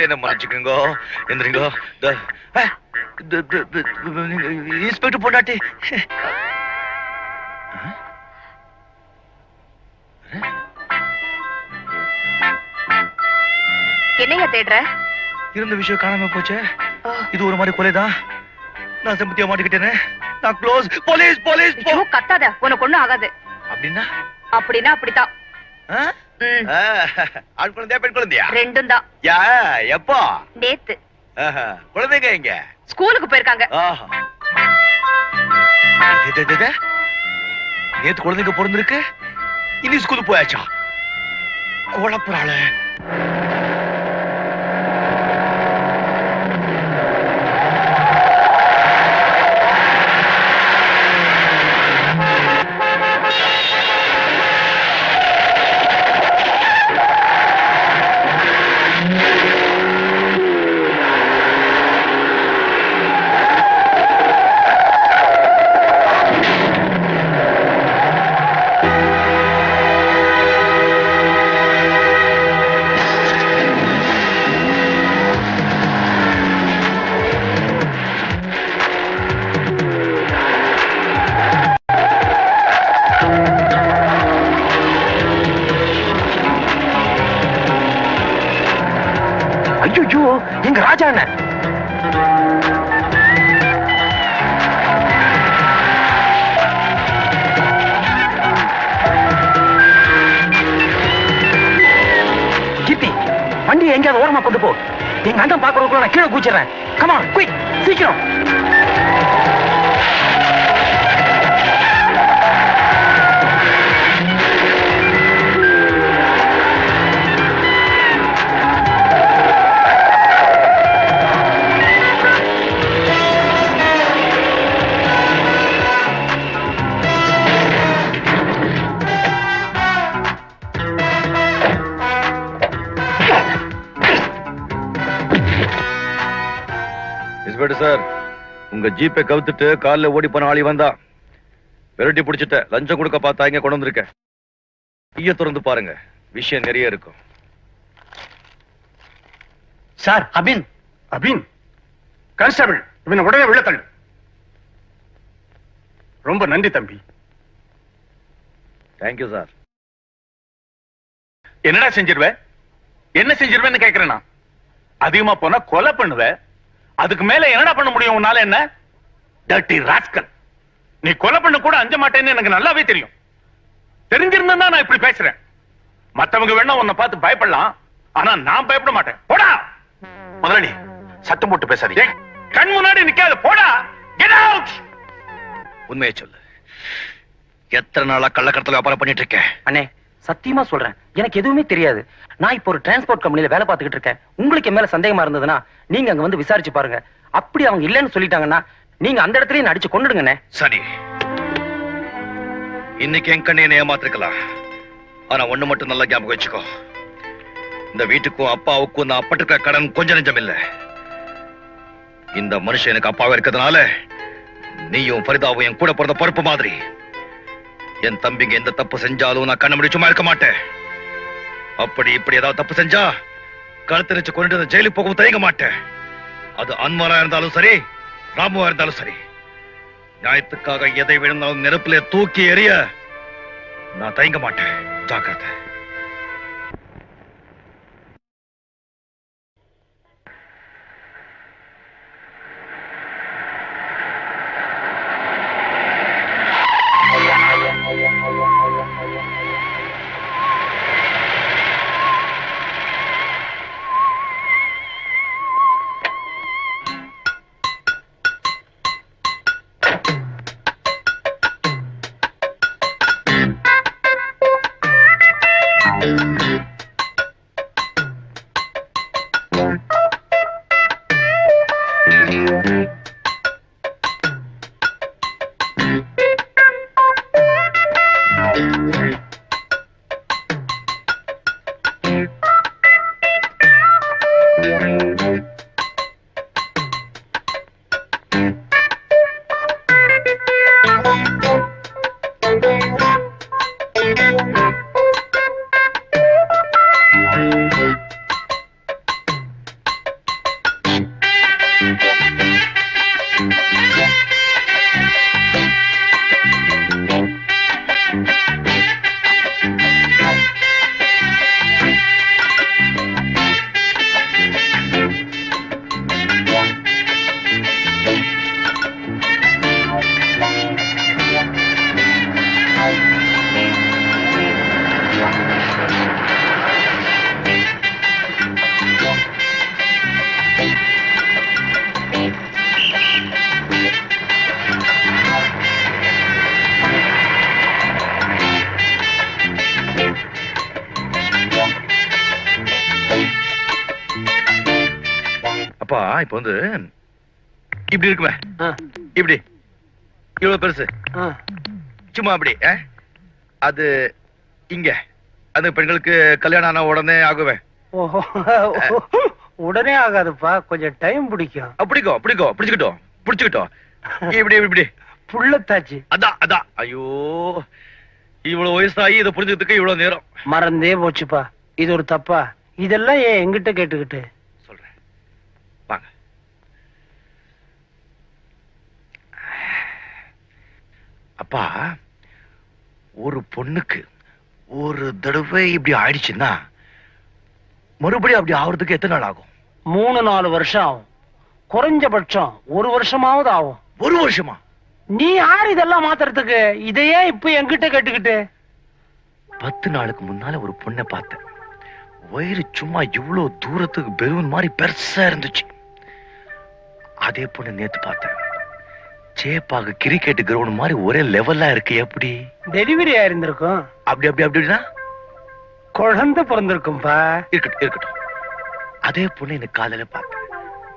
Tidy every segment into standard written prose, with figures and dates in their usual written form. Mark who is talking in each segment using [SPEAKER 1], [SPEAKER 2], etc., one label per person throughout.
[SPEAKER 1] என்ன மன்னிச்சுக்கோங்க. எந்திரிங்க. இன்ஸ்பெக்டர் பொண்டாட்டி.
[SPEAKER 2] என்னையா தேடுற?
[SPEAKER 1] இருந்த விஷயம் காணாம போச்சு. இது ஒரு மாதிரி கொலைதான். நான் செம்பத்தியா மாட்டிக்கிட்டேனே. நான் க்ளோஸ். Police police.
[SPEAKER 2] கத்தாத, உனக்கு ஒண்ணும் ஆகாது.
[SPEAKER 1] அப்படின்னா
[SPEAKER 2] அப்படின்னா அப்படித்தான்.
[SPEAKER 1] ஆண் குழந்தையா பெண் குழந்தையா?
[SPEAKER 2] ரெண்டும் தான்.
[SPEAKER 1] எப்போ?
[SPEAKER 2] நேத்து.
[SPEAKER 1] குழந்தைங்க எங்க?
[SPEAKER 2] ஸ்கூலுக்கு போயிருக்காங்க.
[SPEAKER 1] நேத்து குழந்தைங்க பிறந்திருக்கு, இனி ஸ்கூலுக்கு போயாச்சா? குழப்பறாள.
[SPEAKER 3] ஐயோ, எங்க ராஜா அண்ணன். கீர்த்தி, வண்டி எங்கேயாவது ஓரமா கொண்டு போ. எங்க அண்ணன் பாக்குறதுக்குள்ள நான் கீழே கூச்சிடுறேன். கமான், குயிக், சீக்கிரம்.
[SPEAKER 1] சார், உங்க ஜீப்பை கவுத்துட்டு காலில் ஓடி போன ஆளி வந்தா விரட்டி பிடிச்சிட்ட. லஞ்சம் கொடுக்க பார்த்தா இங்க கொண்டு வந்திருக்க. கைய திறந்து பாருங்க, விஷயம் நிறைய இருக்கும்.
[SPEAKER 3] சார், அபின். அபின் கான்ஸ்டபிள், இவனை உடனே உள்ள தள்ளு. ரொம்ப நன்றி தம்பி.
[SPEAKER 1] Thank you sir.
[SPEAKER 3] என்னடா செஞ்சிருவ? என்ன செஞ்சிருவேன்னு கேக்குறேன். அதிகமா போனா கொலை பண்ணுவ. அதுக்கு மேல என்னடா பண்ண முடியும் உன்னால? என்ன டர்ட்டி ராஸ்கல், நீ கொலை பண்ண கூட அஞ்ச மாட்டேன்னு எனக்கு நல்லாவே தெரியும். தெரிஞ்சிருந்தா நான் இப்படி பேசுறேன். மத்தவங்க வேணா உன்னை பார்த்து பயப்படலாம், ஆனா நான் பயப்பட மாட்டேன். போடா முதலாளி, சத்தம் போட்டு பேசாதீங்க. கண் முன்னாடி நிக்காத, போடா. Get out.
[SPEAKER 1] உண்மையை சொல்லு, எத்தனை நாளா கள்ளக்கடத்தல் வியாபாரம் பண்ணிட்டு இருக்கேன்?
[SPEAKER 4] அண்ணே, சத்தியமா சொல்றேன், எனக்கு எதுவுமே தெரியாது. நான் இப்போ ஒரு டிரான்ஸ்போர்ட் கம்பெனில வேலை பார்த்துக்கிட்டு இருக்கேன். உங்களுக்கு மேல சந்தேகமா இருந்ததுன்னா நீங்க அங்க வந்து விசாரிச்சு பாருங்க. அப்படி அவங்க இல்லைன்னு சொல்லிட்டாங்கன்னா நீங்க அந்த இடத்துலயே அடிச்சு கொண்டுடுங்கண்ணே.
[SPEAKER 1] சரி, இன்னைக்கு என் கண்ணை ஏமாத்திருக்கலாம், ஆனா ஒண்ணு மட்டும் நல்லா ஞாபகம் வச்சுக்கோ. இந்த வீட்டுக்கும் அப்பாவுக்கும் நான் அப்பட்டிருக்க கடன் கொஞ்சம் நெஞ்சம் இல்ல. இந்த மனுஷன் எனக்கு அப்பாவை இருக்கிறதுனால நீயும் பரிதாவும் என் கூட பிறந்த பொறுப்பு மாதிரி. என் தம்பிங்க எந்த தப்பு செஞ்சாலும் நான் கண்ண முடிச்சுமா இருக்க மாட்டேன். அப்படி இப்படி ஏதாவது தப்பு செஞ்சா கழுத்தரிச்சு கொண்டு ஜெயிலுக்கு போகவும் தயங்க மாட்டேன். அது அன்வரா இருந்தாலும் சரி, ராமுவா இருந்தாலும் சரி. நியாயத்துக்காக எதை விழுந்தாலும் நெருப்பிலே தூக்கி எறிய நான் தயங்க மாட்டேன். ஜாக்கிரதை. அப்பா இப்ப வந்து இப்படி இருக்குமே, இப்படி இவ்வளவு பெருசு, சும்மா அப்படி அது இங்க அந்த பெண்களுக்கு கல்யாணம் ஆன உடனே ஆகுவேன்.
[SPEAKER 5] உடனே ஆகாதுப்பா, கொஞ்சம் டைம் பிடிக்கும்.
[SPEAKER 1] பிடிக்கும் பிடிக்கும், பிடிச்சுக்கிட்டோம் பிடிச்சுக்கிட்டோம், இப்படி இப்படி
[SPEAKER 5] புள்ளத்தாச்சு.
[SPEAKER 1] அதான் அதான். ஐயோ, இவ்வளவு வயசாகி இதை புரிஞ்சதுக்கு இவ்வளவு நேரம்.
[SPEAKER 5] மறந்தே போச்சுப்பா, இது ஒரு தப்பா? இதெல்லாம் ஏன் எங்கிட்ட கேட்டுக்கிட்டு?
[SPEAKER 1] சொல்றேன் வாங்க. அப்பா, ஒரு பொண்ணுக்கு ஒரு தடவை இப்படி ஆயிடுச்சுன்னா மறுபடியும் அப்படி ஆகுறதுக்கு எத்தனை நாள் ஆகும்?
[SPEAKER 5] 3-4 வருஷம் ஆகும். குறைஞ்சபட்சம் 1 வருஷமாவது ஆகும்.
[SPEAKER 1] 1 வருஷமா?
[SPEAKER 5] நீ யார் இதெல்லாம் மாத்துறதுக்கு? இதையே இப்ப என்கிட்ட கேட்டுக்கிட்டு?
[SPEAKER 1] 10 நாளுக்கு முன்னால ஒரு பொண்ணை பார்த்தேன். வயிறு சும்மா இவ்வளவு தூரத்துக்கு பெலூன் மாதிரி பெருசா இருந்துச்சு. அதே பொண்ணு நேத்து பார்த்தேன். சேப்பாக கிரிக்கெட் கிரவுண்ட் மாதிரி ஒரே லெவலா இருக்கு. எப்படி?
[SPEAKER 5] டெலிவரி ஆயிருந்திருக்கும்.
[SPEAKER 1] அப்படி அப்படி அப்படின்னா
[SPEAKER 5] குழந்தை பிறந்திருக்கும்பா.
[SPEAKER 1] இருக்கட்டும் இருக்கட்டும். அதே பொண்ணு எனக்கு காலையில பார்த்தேன்.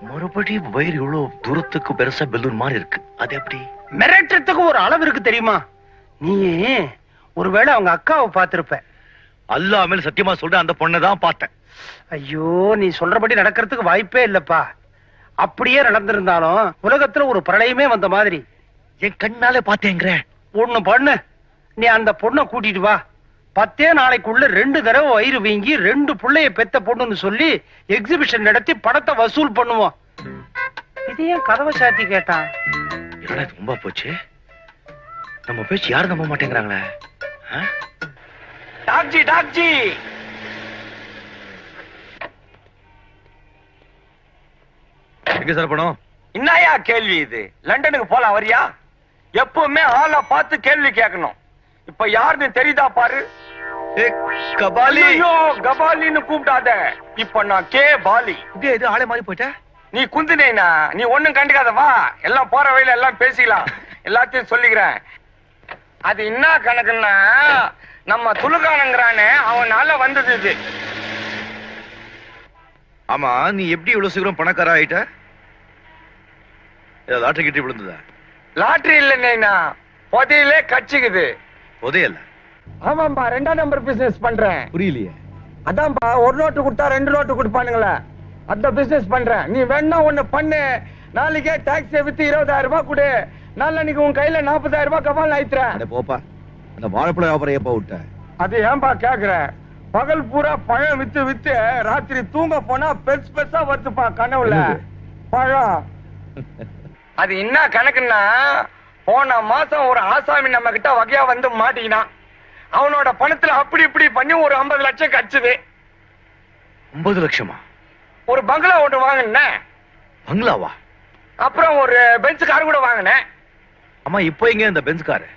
[SPEAKER 1] மறுபடியும் வயிறு இவ்வளவு தூரத்துக்கு பெருசா பெலூன் மாதிரி இருக்கு. அது எப்படி?
[SPEAKER 5] மிரட்டுறதுக்கு ஒரு அளவு இருக்கு தெரியுமா? நீ ஒருவேளை அவங்க அக்காவை பார்த்திருப்ப.
[SPEAKER 1] அல்லாஹ் மேல சத்தியமா சொல்றேன், அந்த பொண்ணை தான் பார்த்தேன்.
[SPEAKER 5] ஐயோ, நீ சொல்றபடி நடக்கிறதுக்கு வாய்ப்பே இல்லப்பா. அப்படியே நடந்திருந்தாலும் உலகத்துல ஒரு பிரளயமே வந்த மாதிரி.
[SPEAKER 1] என் கண்ணாலே பார்த்தேங்கிற.
[SPEAKER 5] ஒண்ணு பண்ணு, நீ அந்த பொண்ணை கூட்டிட்டு வா. 10 நாளைக்குள்ள 2 தடவை வயிறு வீங்கி 2 புள்ளைய பெத்த பொண்ணுன்னு சொல்லி எக்ஸிபிஷன் நடத்தி பணத்தை வசூல் பண்ணுவோம். இது ஏன் கதவை சாத்தி கேட்டான்?
[SPEAKER 1] என்னடா இது ரொம்ப போச்சு. நம்ம பேச்சு யாரும் நம்ப மாட்டேங்கிறாங்களே.
[SPEAKER 5] டாக்ஜி டாக்ஜி,
[SPEAKER 1] எங்க சார் பணம்?
[SPEAKER 6] என்னையா கேள்வி இது? லண்டனுக்கு போலாம் வரியா? எப்பவுமே ஆளை பார்த்து கேள்வி கேட்கணும். இப்ப யாருன்னு தெரியுதா பாரு.
[SPEAKER 1] கபாலி.
[SPEAKER 6] ஐயோ, கபாலின்னு கூப்பிடாத. இப்ப நான் கே பாலி.
[SPEAKER 1] இது ஆளே மாறி போயிட்ட.
[SPEAKER 6] நீ குந்தினேனா? நீ ஒண்ணும் கண்டுக்காத, வா. எல்லாம் போற வழியில எல்லாம் பேசிக்கலாம். எல்லாத்தையும் சொல்லிக்கிறேன். அது என்ன கணக்குன்னா, நம்ம துலுக்கானங்கிறானே அவனால வந்தது இது.
[SPEAKER 1] ஆமா, நீ எப்படி இவ்வளவு சீக்கிரம் பணக்கார ஆயிட்ட? லாட்டரி கிட்டி விழுந்ததா?
[SPEAKER 6] லாட்டரி இல்லைன்னா புதையிலே கட்சிக்குது.
[SPEAKER 1] புதையல்ல?
[SPEAKER 6] ஆமாம்பா, 2ஆம் நம்பர் பிசினஸ் பண்றேன்.
[SPEAKER 1] புரியலையே.
[SPEAKER 6] அதான்பா, 1 நோட்டு கொடுத்தா 2 நோட்டு கொடுப்பானுங்களே, அந்த பிசினஸ் பண்றேன். நீ வேணா ஒண்ணு பண்ணு. நாளைக்கே டாக்ஸி வித்து 20,000 ரூபாய் கொடு. நாளைக்கு உன் கையில 40,000 ரூபாய் கபால் ஆயிடுறேன்.
[SPEAKER 1] போப்பா, அந்த வாழைப்பழ வியாபாரம் எப்ப விட்ட?
[SPEAKER 6] அது ஏன்பா கேக்குற? பகல் பூரா பழம் வித்து வித்து ராத்திரி தூங்க போனா பெருசு பெருசா வருதுப்பா கனவுல பழம். அது என்ன கணக்குன்னா, போன மாசம் ஒரு ஆசாமி நம்ம கிட்ட வகையா வந்து மாட்டிக்கினான். அவனோட பணத்துல அப்படி இப்படி பண்ணி ஒரு 50 லட்சம் கச்சுது.
[SPEAKER 1] 50 லட்சமா?
[SPEAKER 6] ஒரு பங்களா ஒன்று வாங்கினேன்.
[SPEAKER 1] பங்களாவா?
[SPEAKER 6] அப்புறம் ஒரு பெஞ்ச் கார் கூட வாங்கினேன்.
[SPEAKER 1] அம்மா, இப்போ எங்க இந்த பெஞ்ச் காரு?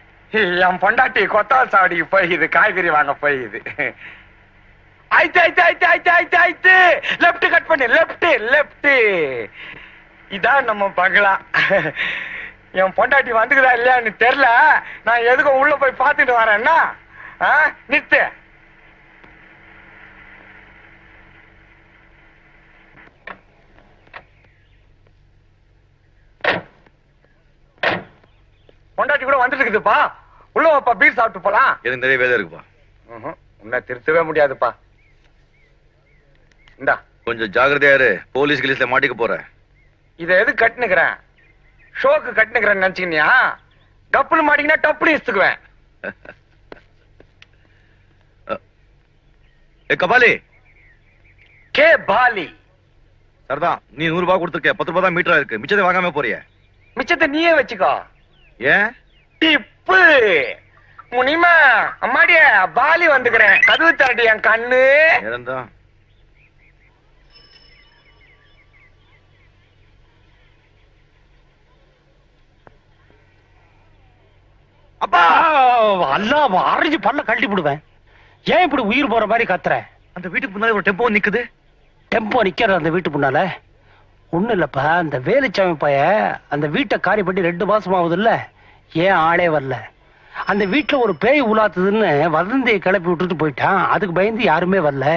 [SPEAKER 6] என் பொண்டாட்டி கொத்தால் சாவடிக்கு போயிது, காய்கறி வாங்க போயிது. ஆயிட்டு ஆயிட்டு ஆயிட்டு ஆயிட்டு ஆயிட்டு ஆயிட்டு லெப்ட் கட் பண்ணு, லெப்ட் லெப்ட். இதான் நம்ம பங்களா. என் பொண்டாட்டி வந்துக்குதா இல்லையான்னு தெரியல. நான் எதுக்கும் உள்ள போய் பார்த்துட்டு வரேன்னா நிறுத்து. பொண்டாட்டி கூட வந்துட்டு இருக்குதுப்பா. உள்ள வாப்பா, பீர் சாப்பிட்டு போலாம்.
[SPEAKER 1] எனக்கு நிறைய வேலை இருக்குப்பா.
[SPEAKER 6] உன்னை திருத்தவே முடியாதுப்பா. இந்தா,
[SPEAKER 1] கொஞ்சம் ஜாகிரதையா இரு, போலீஸ் கிலீஸ்ல மாட்டிக்க போற.
[SPEAKER 6] இத எது கட்டுனுக்கிறேன்? ஷோக்கு கட்டுனுக்கிறேன்னு நினைச்சுக்கினியா? கப்புனு மாட்டிங்கன்னா டப்புனு இஸ்துக்குவேன்.
[SPEAKER 1] கபாலி.
[SPEAKER 6] கே பாலி.
[SPEAKER 1] சரிதான், நீ 100 ரூபாய் கொடுத்துருக்க, 10 ரூபாய் தான் மீட்டரா இருக்கு, மிச்சத்தை வாங்காம போறிய.
[SPEAKER 6] மிச்சத்தை நீயே வச்சுக்கோ.
[SPEAKER 1] ஏன்?
[SPEAKER 6] டிப்பு முனிமா, அம்மாடிய பாலி வந்துக்கிறேன், கதவு தாண்டி என் கண்ணு.
[SPEAKER 1] இறந்தா
[SPEAKER 5] அப்பா அல்லா அரைஞ்சு பல்ல கழட்டி போடுவேன். ஏன் இப்படி உயிர் போற மாதிரி கத்துற?
[SPEAKER 1] அந்த வீட்டுக்கு முன்னாடி ஒரு டெம்போ நிக்குது.
[SPEAKER 5] டெம்போ நிக்கிற அந்த வீட்டு முன்னால ஒண்ணு இல்லப்பா, அந்த வேலுச்சாமி பைய அந்த வீட்டை காரி பண்ணி 2 மாசம் ஆகுது இல்ல, ஏன் ஆளே வரல. அந்த வீட்டுல ஒரு பேய் உலாத்துதுன்னு வதந்தியை கிளப்பி விட்டுட்டு போயிட்டான். அதுக்கு பயந்து யாருமே வரல.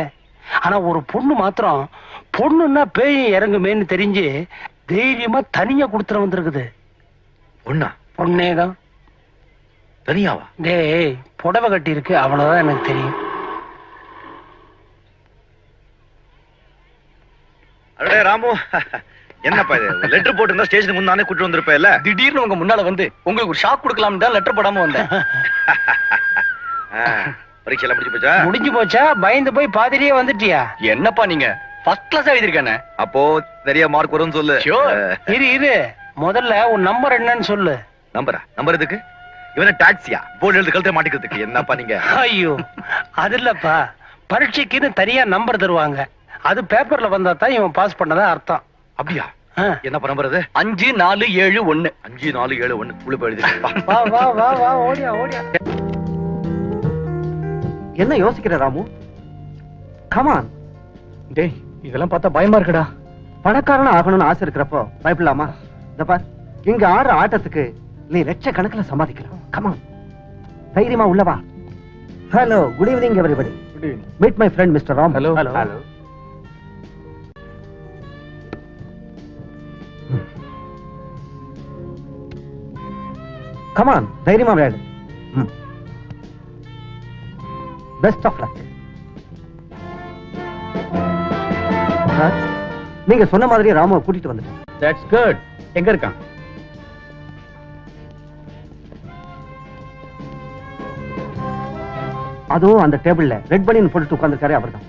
[SPEAKER 5] ஆனா ஒரு பொண்ணு மாத்திரம், பொண்ணுன்னா பேய் இறங்குமேன்னு தெரிஞ்சு தைரியமா தனியா கொடுத்துட வந்திருக்குது.
[SPEAKER 1] ஒண்ணா?
[SPEAKER 5] பொண்ணேதான்.
[SPEAKER 1] தனியாவா?
[SPEAKER 5] டேய், புடவை கட்டி இருக்கு, அவ்வளவுதான் எனக்கு தெரியும்.
[SPEAKER 1] அடே ராமு, என்னப்பா இது? லெட்டர் போட்டு ஸ்டேஷனுக்கு முன்னானே கூட்டு வந்திருப்பேல.
[SPEAKER 4] திடீர்னு உங்க முன்னால வந்து உங்களுக்கு ஒரு ஷாக் கொடுக்கலாம் தான் லெட்டர் போடாம வந்தேன்.
[SPEAKER 1] பரீட்சை எல்லாம் முடிஞ்சு போச்சா?
[SPEAKER 5] முடிஞ்சு போச்சா? பயந்து போய் பாதிரியே வந்துட்டியா?
[SPEAKER 4] என்னப்பா நீங்க ஃபர்ஸ்ட் கிளாஸ் எழுதிருக்கானே.
[SPEAKER 1] அப்போ நிறைய மார்க் வரும்னு சொல்லு.
[SPEAKER 5] இரு முதல்ல உன் நம்பர் என்னன்னு சொல்லு.
[SPEAKER 1] நம்பரா? நம்பர் எதுக்கு? இவன டாக்ஸியா? போர்டு எழுது கழுத்தை மாட்டிக்கிறதுக்கு? என்னப்பா நீங்க?
[SPEAKER 5] ஐயோ, அது இல்லப்பா, பரீட்சைக்குன்னு தனியா நம்பர் தருவாங்க. அது பேப்பர்ல வந்தா தான் இவன் பாஸ் பண்ணதா அர்த்தம்.
[SPEAKER 1] அப்படியா? என்னப்பா நம்பர் அது?
[SPEAKER 4] 5471.
[SPEAKER 1] 5471 உள்ள போய் எழுதி.
[SPEAKER 5] வா வா வா வா, ஓடியா ஓடியா.
[SPEAKER 7] என்ன யோசிக்கிற ராமு? கமான்.
[SPEAKER 4] டேய், இதெல்லாம் பார்த்தா பயமா இருக்குடா.
[SPEAKER 7] பணக்காரனா ஆகணும்னு ஆசை இருக்கிறப்போ பயப்படலாமா? இந்த பார், இங்க ஆடுற ஆட்டத்துக்கு நீ லட்சக்கணக்கில் சம்பாதிக்கலாம். கமான், தைரியமா உள்ளவா. Hello, good evening everybody. Meet my friend mister Ram.
[SPEAKER 4] Hello.
[SPEAKER 7] Hello. Come on, தைரியமா விளையாடு. Best of luck. நீங்க சொன்ன மாதிரி ராமுவை கூட்டிட்டு வந்துட்டேன்.
[SPEAKER 4] That's good. எங்க இருக்கான்?
[SPEAKER 7] அதோ அந்த டேபிள்ல ரெட் பனியன் போட்டுட்டு உட்கார்ந்திருக்காரு, அவர்தான்.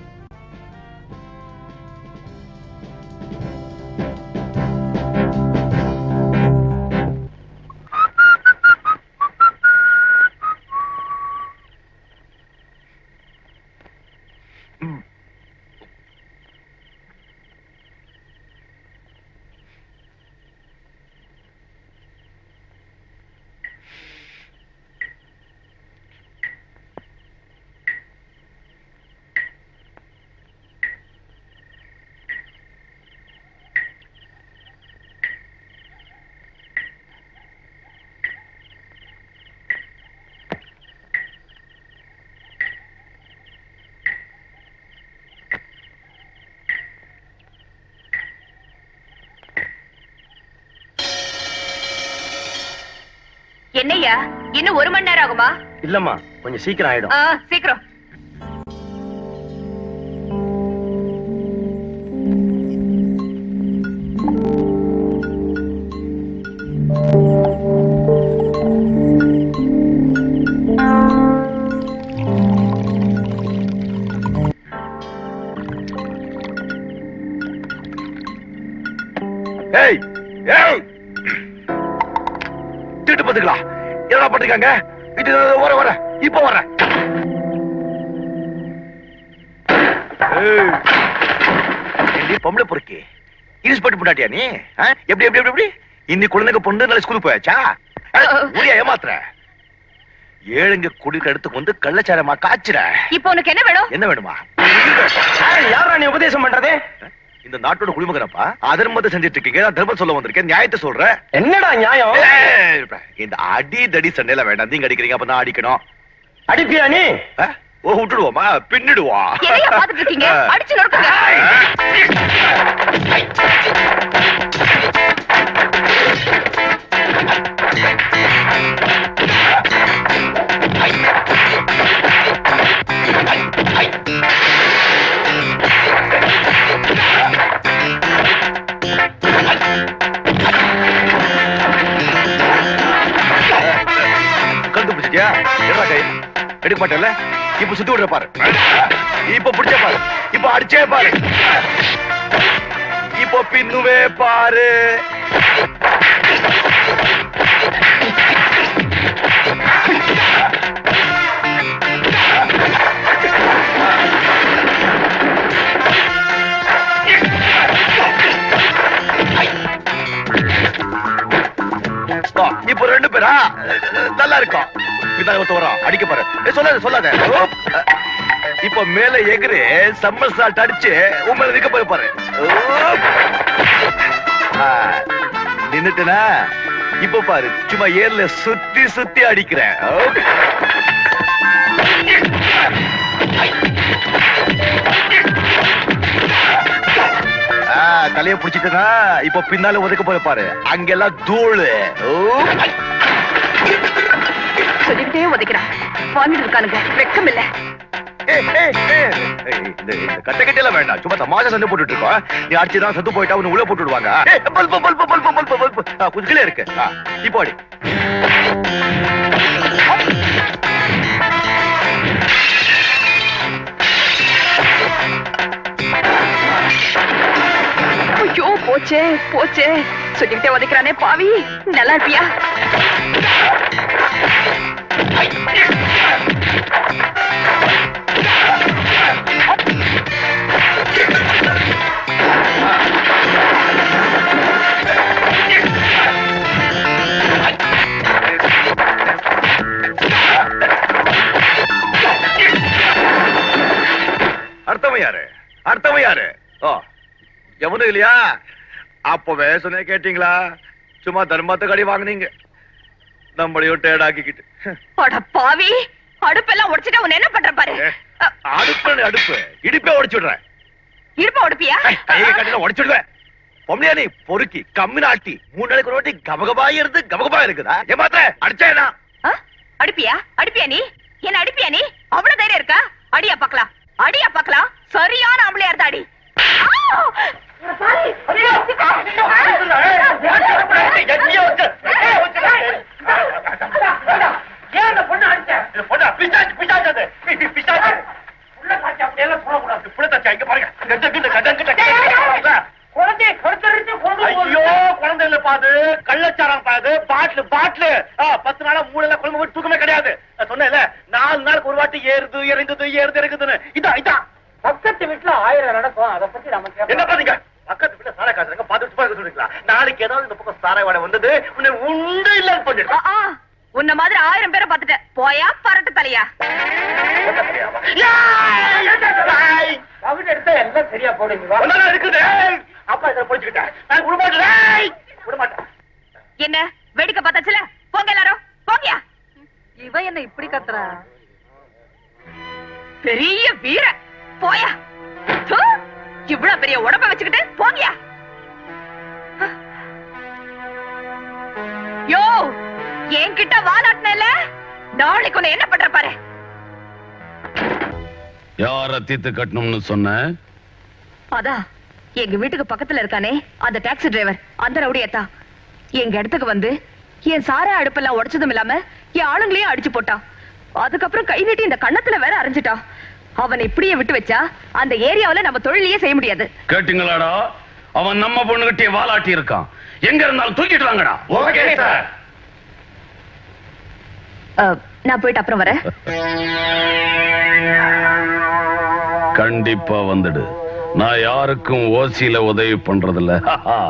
[SPEAKER 2] என்னையா, இன்னும் 1 மணி நேரம் ஆகுமா?
[SPEAKER 4] இல்லம்மா, கொஞ்சம் சீக்கிரம் ஆயிடும்.
[SPEAKER 2] சீக்கிரம்.
[SPEAKER 1] ஏய் ஏய், திட்டு பாத்துக்கலாம். என்ன பண்ணிருக்காங்க? இது வர இப்ப வர. பொம்பளை பொறுக்கி இன்ஸ்பெக்டர் பண்ணாட்டியா நீ? எப்படி எப்படி எப்படி இன்னி குழந்தைங்க பொண்ணு நல்ல ஸ்கூலுக்கு போயாச்சா? ஊழியா ஏமாத்துற? ஏழுங்க குடிக்க எடுத்து வந்து கள்ளச்சாரமா காய்ச்சுற.
[SPEAKER 2] இப்போ உனக்கு என்ன வேணும்?
[SPEAKER 1] என்ன வேணுமா?
[SPEAKER 5] யாரா நீ உபதேசம் பண்றது?
[SPEAKER 1] இந்த நாட்டோட குடிமகனப்பா, அதர்மத்தை செஞ்சிட்டு இருக்கீங்க. நான் தர்மம் சொல்ல வந்திருக்கேன், நியாயத்தை சொல்றேன்.
[SPEAKER 5] என்னடா நியாயம்?
[SPEAKER 1] இந்த அடி தடி சண்டையில வேண்டாம். நீங்க அடிக்கிறீங்க, அப்ப நான் அடிக்கணும்.
[SPEAKER 5] அடிப்பியா நீ?
[SPEAKER 1] ஓ, விட்டுடுவோமா? பின்னிடுவா.
[SPEAKER 2] என்னையா பாத்துட்டு இருக்கீங்க? அடிச்சு நொறுக்குங்க.
[SPEAKER 1] கண்டுபிடிச்சிட்டியா? என்ன கை எடுக்க மாட்டேன்ல? இப்ப சுத்தி விடுற பாரு. இப்ப பிடிச்ச பாரு. இப்ப அடிச்சே பாரு. இப்ப இப்போ பின்னுவே பாரு. இப்போ ரெண்டு பேரா நல்லா இருக்கும். வரும் அடிக்க பாரு. சொல்லாத சொல்லாத. இப்ப மேல எகிரி சம்மர் சால்ட் அடிச்சு உங்களை நிக்க போய் பாரு. நின்னுட்டுனா இப்ப பாரு சும்மா ஏர்ல சுத்தி சுத்தி அடிக்கிறேன். தலைய புடிச்சிட்டுனா இப்ப பின்னால ஒதுக்க போய் பாரு. அங்கெல்லாம் தூளு.
[SPEAKER 2] சொல்லிக்கிட்டே உதைக்கிறான். வாங்கிட்டு இருக்கானுங்க, வெக்கம் இல்ல.
[SPEAKER 1] கட்டெல்லாம் வேண்டாம், சும்மா தமாஷா சண்டை போட்டுட்டு இருக்கோம். நீ அடிச்சுதான் சத்து போயிட்டா உன்னை உள்ள போட்டு விடுவாங்க. கொஞ்சம் கீழே இருக்கு. இப்போ அடி.
[SPEAKER 2] ஐயோ போச்சே போச்சே, சொல்லிக்கிட்டே உதைக்கிறானே பாவி. நல்லா இருப்பியா?
[SPEAKER 1] அர்த்தம் யாரு? அர்த்தம் யாரு? ஓ எவனும் இல்லையா? அப்பவே சொன்ன கேட்டீங்களா? சும்மா தர்மத்தை கடி வாங்குனீங்க, நம்மளையும் டேடாக்கிக்கிட்டு.
[SPEAKER 2] அட பாவி, அடுப்பெல்லாம் உடைச்சிட்டா உன்னை என்ன பண்ற பாரு.
[SPEAKER 1] அடுப்பு இடுப்பே உடைச்சு விடுறேன்.
[SPEAKER 2] இடுப்ப உடைப்பியா?
[SPEAKER 1] கையை கட்டில உடைச்சுடுவேன். பொம்பளையா நீ பொறுக்கி கம்மின்னு ஆட்டி 3 நாளைக்கு ஒரு வாட்டி கபகபா இருந்து கபகபா இருக்குதா? ஏமாத்த அடிச்சேனா?
[SPEAKER 2] அடிப்பியா? அடிப்பியா நீ? என்ன அடிப்பியா நீ? அவ்வளவு தைரியம் இருக்கா? அடியா பாக்கலாம், அடியா பாக்கலாம். சரியான ஆம்பளையா இருந்தா அடி.
[SPEAKER 1] குழந்தை பாது கள்ளச்சாரம் பாது பாட்டிலு பாட்டிலு 10 நாளா 3 நாளா குழம்பு தூக்கமே கிடையாது. சொன்னேன்ல 4 நாளுக்கு ஒரு வாட்டி ஏறுது இறங்குது ஏறுது இறங்குதுன்னு. இதான் இதான்
[SPEAKER 5] பக்கத்து வீட்டுல 1000 நடக்கும். அதை பத்தி நமக்கு
[SPEAKER 1] என்ன பாத்தீங்க? பக்கத்து வீட்டுல சாராய காசுறாங்க, பார்த்துட்டு போய் சொல்றீங்களா? நாளைக்கு ஏதாவது இந்த பக்கம் சாராய வாடை வந்தது உன்னை உண்டு இல்லன்னு சொல்லிடுறேன்.
[SPEAKER 2] உன்ன மாதிரி 1000 பேரை பார்த்துட்ட. போயா பரட்டு தலையா?
[SPEAKER 5] எடுத்தா எல்லாம் சரியா போடுங்க.
[SPEAKER 1] இருக்குது அப்பா இதை படிச்சுக்கிட்டேன். நான் விடமாட்டேன்.
[SPEAKER 2] என்ன வேடிக்கை பார்த்தாச்சுல? போங்க எல்லாரும் போங்கயா. இவ என்ன இப்படி கத்துறா? பெரிய வீர போயா. இவ்வளவு பெரிய உடம்ப வச்சுக்கிட்டு போங்கயா. யோ என்கிட்ட வாலாட்டினல, நாளைக்கு உன்னை என்ன பண்ற பாரு.
[SPEAKER 8] யார தீத்து கட்டணும்னு சொன்ன?
[SPEAKER 2] அதான் எங்க வீட்டுக்கு பக்கத்துல இருக்கானே அந்த டாக்ஸி டிரைவர், அந்த ரவுடியத்தா எங்க இடத்துக்கு வந்து என் சார அடுப்பெல்லாம் உடைச்சதும் இல்லாம என் ஆளுங்களையும் அடிச்சு போட்டான். அதுக்கப்புறம் கை நீட்டி இந்த கண்ணத்துல வேற அரைஞ்சிட்டான். அவனை இப்படியே விட்டு வச்சா அந்த ஏரியாவில நம்ம தொழிலையே செய்ய முடியாது.
[SPEAKER 8] கேட்டீங்களாடா? அவன் நம்ம பொண்ணுகிட்டே வாலாட்டி இருக்கான். எங்க இருந்தாலும் தூக்கிட்டு வாங்கடா.
[SPEAKER 1] Okay sir.
[SPEAKER 2] நான் போயிட்டு அப்புறம் வரேன்.
[SPEAKER 8] கண்டிப்பா வந்துடு. நான் யாருக்கும் ஓசியில உதவி பண்றதில்ல.